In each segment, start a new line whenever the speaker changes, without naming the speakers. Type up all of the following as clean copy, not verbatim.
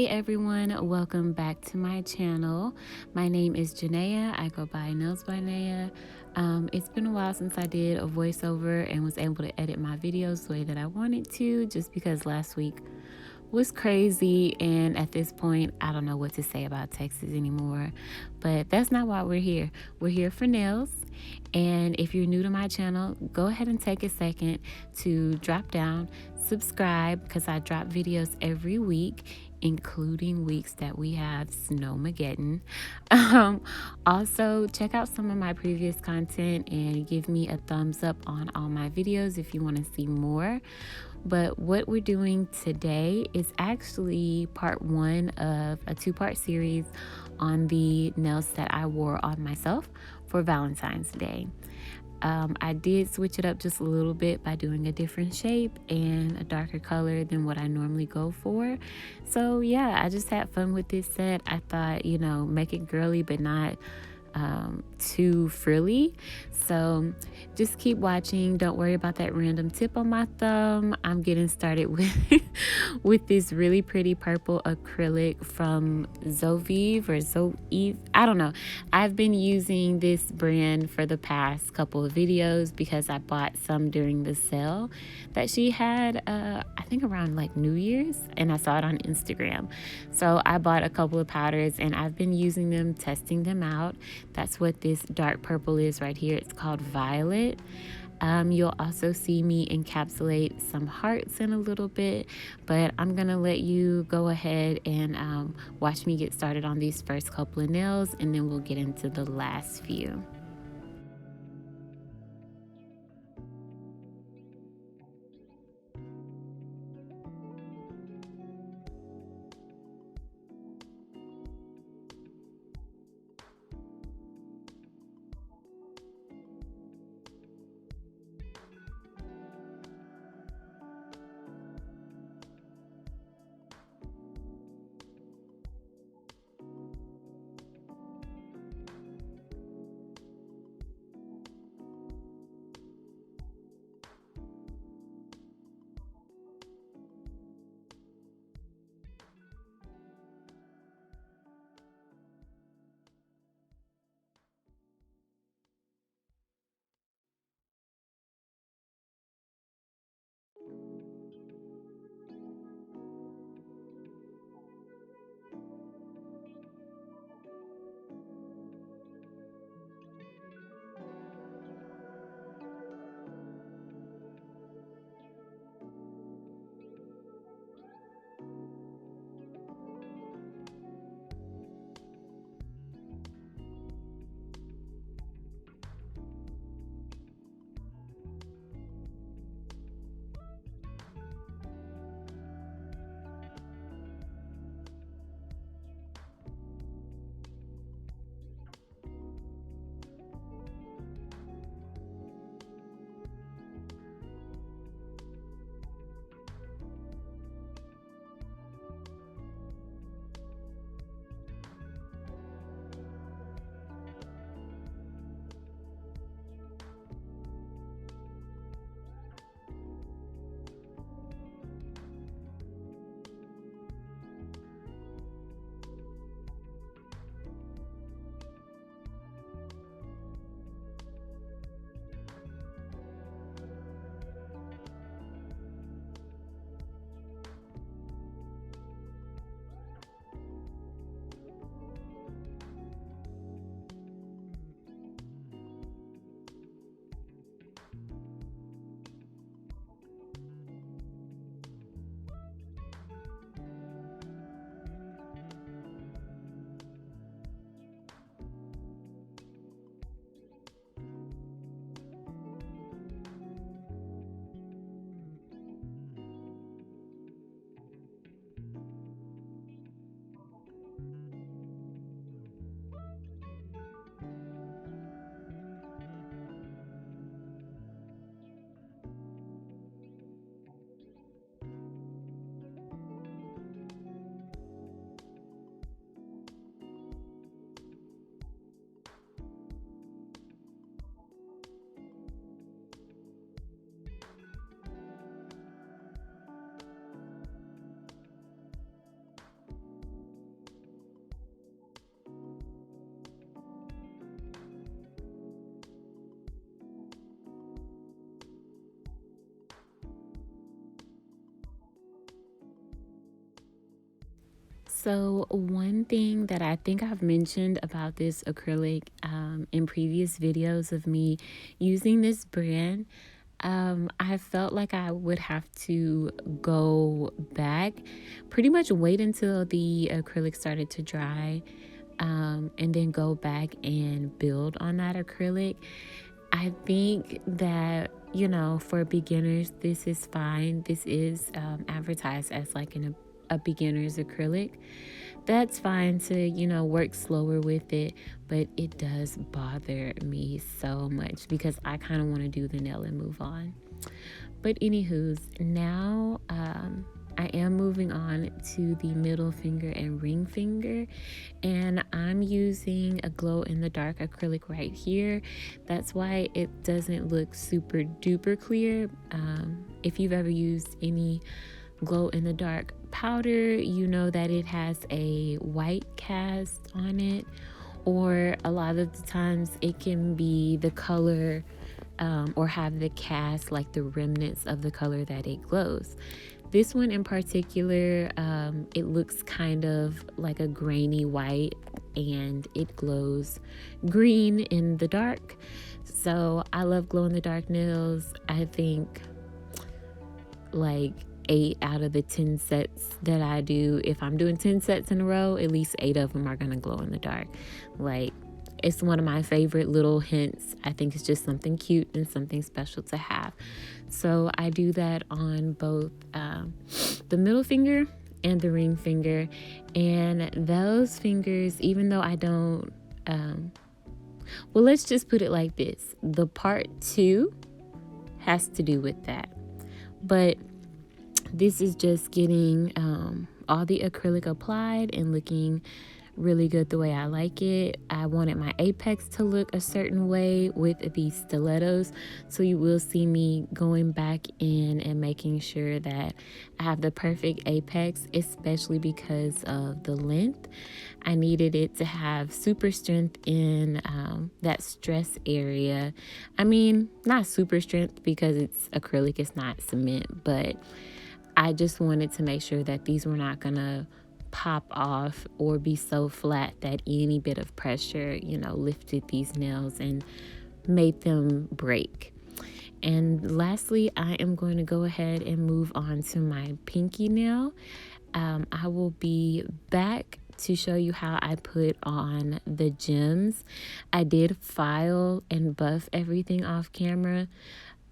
Hey everyone, welcome back to my channel. My name is Naia. I go by Nails by Naia. It's been a while since I did a voiceover and was able to edit my videos the way that I wanted to, just because last week was crazy, and at this point I don't know what to say about Texas anymore. But that's not why we're here. We're here for nails. And if you're new to my channel, go ahead and take a second to drop down, subscribe, because I drop videos every week, including weeks that we have Snowmageddon. Um, Also, check out some of my previous content and give me a thumbs up on all my videos if you want to see more. But what we're doing today is actually part one of a two-part series on the nails that I wore on myself for Valentine's Day. I did switch it up just a little bit by doing a different shape and a darker color than what I normally go for. So yeah, I just had fun with this set. I thought, make it girly but not too frilly. So just keep watching. Don't worry about that random tip on my thumb. I'm getting started with with this really pretty purple acrylic from Zovive or Zoeve. I don't know. I've been using this brand for the past couple of videos because I bought some during the sale that she had, I think around like New Year's, and I saw it on Instagram. So I bought a couple of powders and I've been using them, testing them out. That's what this dark purple is right here. It's called Violet. You'll also see me encapsulate some hearts in a little bit, but I'm gonna let you go ahead and watch me get started on these first couple of nails, and then we'll get into the last few. So one thing that I think I've mentioned about this acrylic in previous videos of me using this brand, I felt like I would have to go back, pretty much wait until the acrylic started to dry, and then go back and build on that acrylic. I think that, for beginners, this is fine. This is advertised as like a beginner's acrylic. That's fine to, work slower with it, but it does bother me so much because I kind of want to do the nail and move on. But anywho's, now I am moving on to the middle finger and ring finger, and I'm using a glow in the dark acrylic right here. That's why it doesn't look super duper clear. If you've ever used any glow in the dark powder, you know that it has a white cast on it, or a lot of the times it can be the color, or have the cast, like the remnants of the color that it glows. This one in particular, it looks kind of like a grainy white, and it glows green in the dark. So I love glow in the dark nails. I think like 8 out of the 10 sets that I do, if I'm doing 10 sets in a row, at least 8 of them are gonna glow in the dark. Like, it's one of my favorite little hints. I think it's just something cute and something special to have. So I do that on both the middle finger and the ring finger. And those fingers, even though I don't, well, let's just put it like this. The part 2 has to do with that. But this is just getting all the acrylic applied and looking really good the way I like it. I wanted my apex to look a certain way with these stilettos, so you will see me going back in and making sure that I have the perfect apex, especially because of the length. I needed it to have super strength in that stress area. I mean, not super strength because it's acrylic, it's not cement, but I just wanted to make sure that these were not gonna pop off or be so flat that any bit of pressure, lifted these nails and made them break. And lastly, I am going to go ahead and move on to my pinky nail. I will be back to show you how I put on the gems. I did file and buff everything off camera.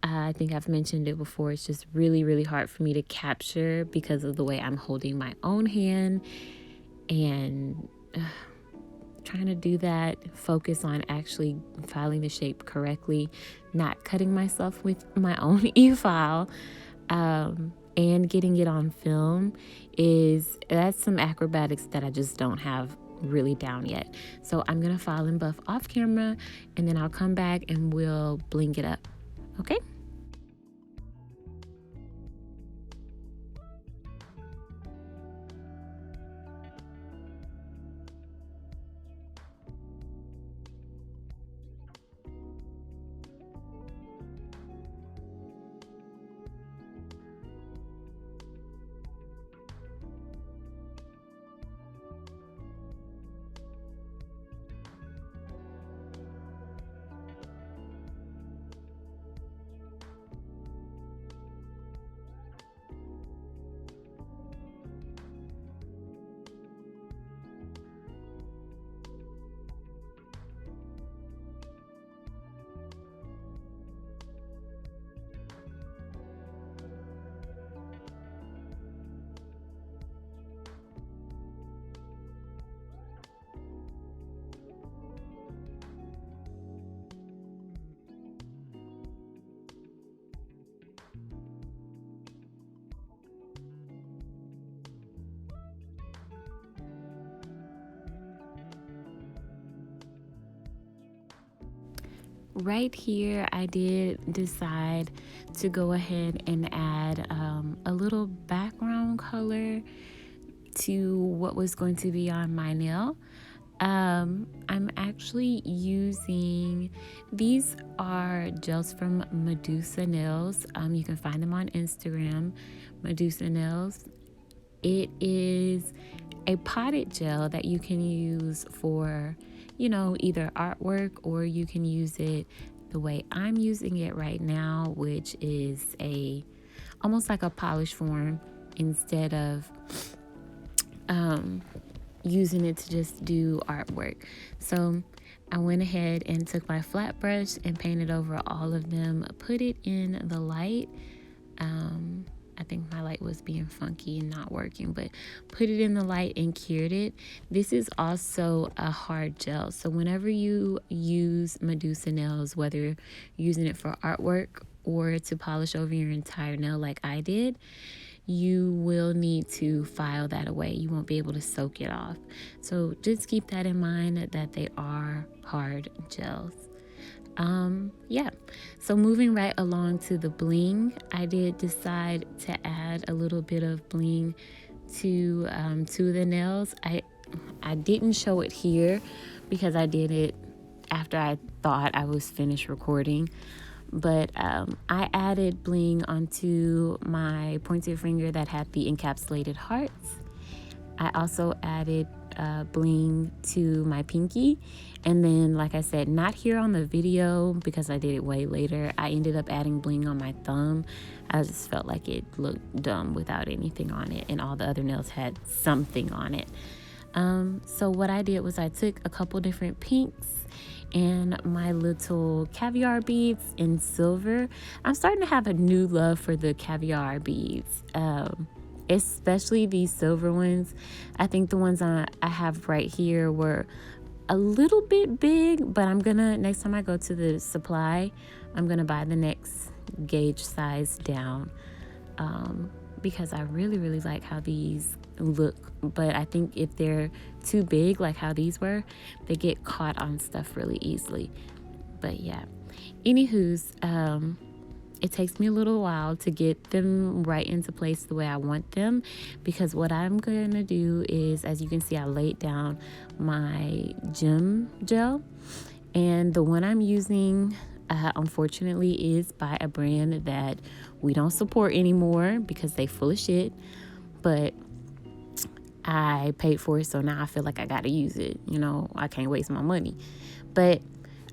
I think I've mentioned it before. It's just really, really hard for me to capture because of the way I'm holding my own hand, and trying to do that, focus on actually filing the shape correctly, not cutting myself with my own e-file, and getting it on film that's some acrobatics that I just don't have really down yet. So I'm gonna file and buff off camera, and then I'll come back and we'll bling it up. Okay? Right here, I did decide to go ahead and add a little background color to what was going to be on my nail. I'm actually using, these are gels from Medusa Nails. You can find them on Instagram, Medusa Nails. It is a potted gel that you can use for, either artwork, or you can use it the way I'm using it right now, which is almost like a polish form instead of using it to just do artwork. So I went ahead and took my flat brush and painted over all of them, put it in the light. I think my light was being funky and not working, but put it in the light and cured it. This is also a hard gel. So whenever you use Medusa nails, whether you're using it for artwork or to polish over your entire nail like I did, you will need to file that away. You won't be able to soak it off. So just keep that in mind, that they are hard gels. Yeah, so moving right along to the bling, I did decide to add a little bit of bling to the nails. I didn't show it here because I did it after I thought I was finished recording, but I added bling onto my pointed finger that had the encapsulated hearts. I also added bling to my pinky, and then, like I said, not here on the video because I did it way later, I ended up adding bling on my thumb. I just felt like it looked dumb without anything on it, and all the other nails had something on it. So what I did was I took a couple different pinks and my little caviar beads in silver. I'm starting to have a new love for the caviar beads, especially these silver ones. I think the ones I have right here were a little bit big, but next time I go to the supply, I'm gonna buy the next gauge size down, because I really like how these look. But I think if they're too big, like how these were, they get caught on stuff really easily. But yeah, anywho's, it takes me a little while to get them right into place the way I want them, because what I'm going to do is, as you can see, I laid down my gem gel, and the one I'm using, unfortunately, is by a brand that we don't support anymore because they full of shit, but I paid for it, so now I feel like I got to use it. I can't waste my money. But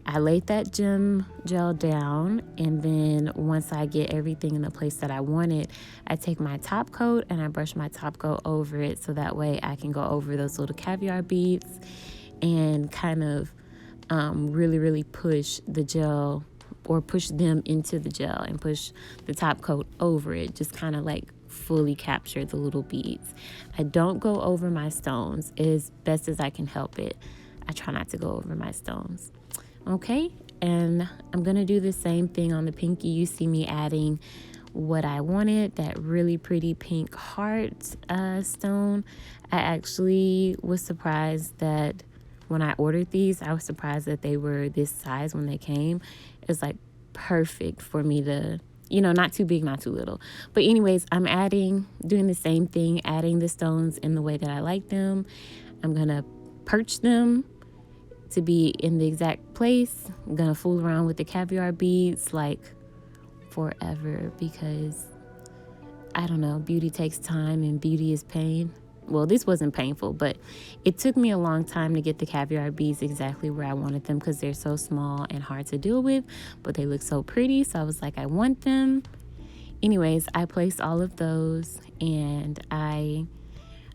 I laid that gem gel down, and then once I get everything in the place that I want it, I take my top coat and I brush my top coat over it, so that way I can go over those little caviar beads and kind of really push the gel, or push them into the gel and push the top coat over it, just kind of like fully capture the little beads. I don't go over my stones as best as I can help it. I try not to go over my stones. Okay, and I'm gonna do the same thing on the pinky. You see me adding what I wanted, that really pretty pink heart stone. I actually was surprised that when I ordered these, I was surprised that they were this size when they came. It's like perfect for me to, not too big, not too little. But anyways, I'm doing the same thing, adding the stones in the way that I like them. I'm gonna perch them to be in the exact place. I'm gonna fool around with the caviar beads like forever, because I don't know, beauty takes time and beauty is pain. Well, this wasn't painful, but it took me a long time to get the caviar beads exactly where I wanted them, because they're so small and hard to deal with, but they look so pretty, so I was like, I want them. Anyways, I placed all of those, and I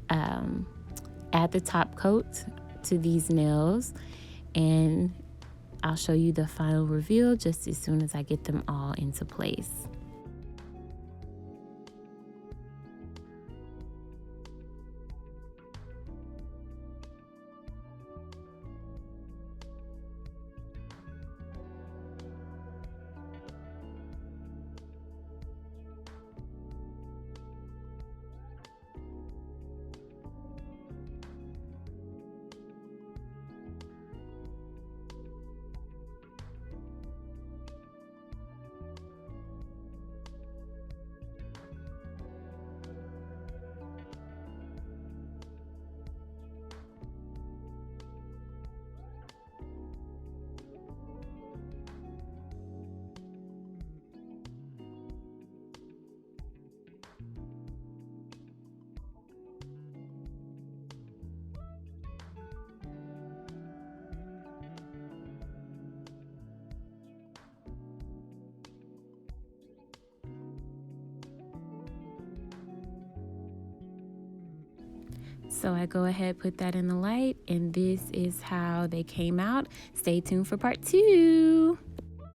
add the top coat to these nails, and I'll show you the final reveal just as soon as I get them all into place. So I go ahead, put that in the light, and this is how they came out. Stay tuned for part 2.